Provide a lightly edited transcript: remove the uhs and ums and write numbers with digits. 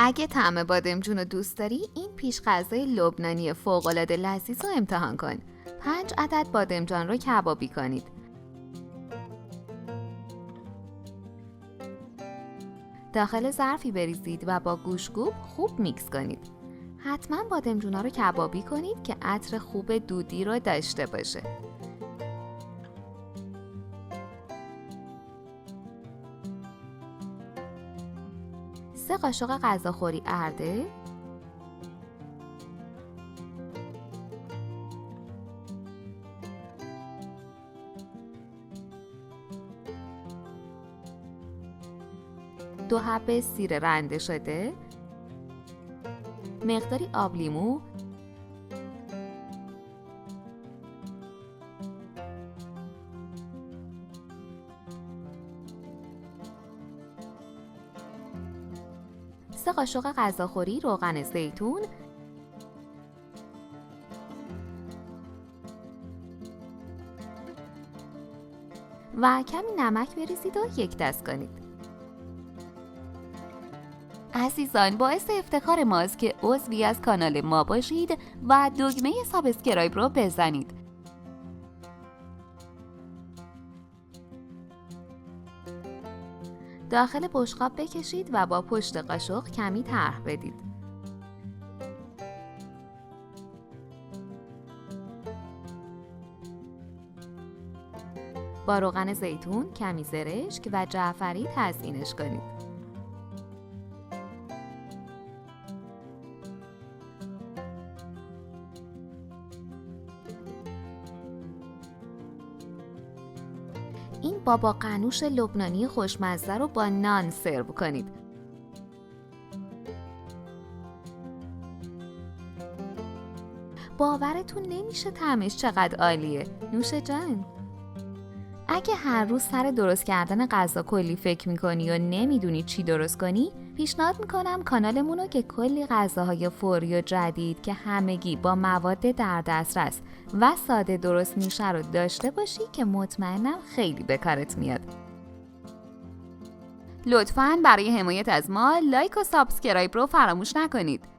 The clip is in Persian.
اگه طعم بادمجون رو دوست داری، این پیش غذای لبنانی فوق‌العاده لذیذ رو امتحان کن. 5 عدد بادمجان رو کبابی کنید. داخل ظرفی بریزید و با گوشت‌کوب خوب میکس کنید. حتما بادمجونا رو کبابی کنید که عطر خوب دودی رو داشته باشه. سه قاشق غذاخوری ارده، دو حبه سیر رنده شده، مقداری آب لیمو، سه قاشق غذاخوری روغن زیتون و کمی نمک بریزید و یک دست کنید. عزیزان، باعث افتخار ماست که عضوی از کانال ما باشید و دکمه سابسکرایب رو بزنید. داخل بشقاب بکشید و با پشت قاشق کمی طرح بدید. با روغن زیتون، کمی زرشک و جعفری تزیینش کنید. این بابا قنوش لبنانی خوشمزه رو با نان سرو کنید. باورتون نمیشه طعمش چقدر عالیه. نوش جان. اگه هر روز سر درست کردن غذا کلی فکر میکنی و نمیدونی چی درست کنی، پیشنهاد میکنم کانالمون رو که کلی غذاهای فوری و جدید که همگی با مواد در دسترس و ساده درست میشه رو داشته باشی که مطمئنم خیلی به کارت میاد. لطفاً برای حمایت از ما لایک و سابسکرایب رو فراموش نکنید.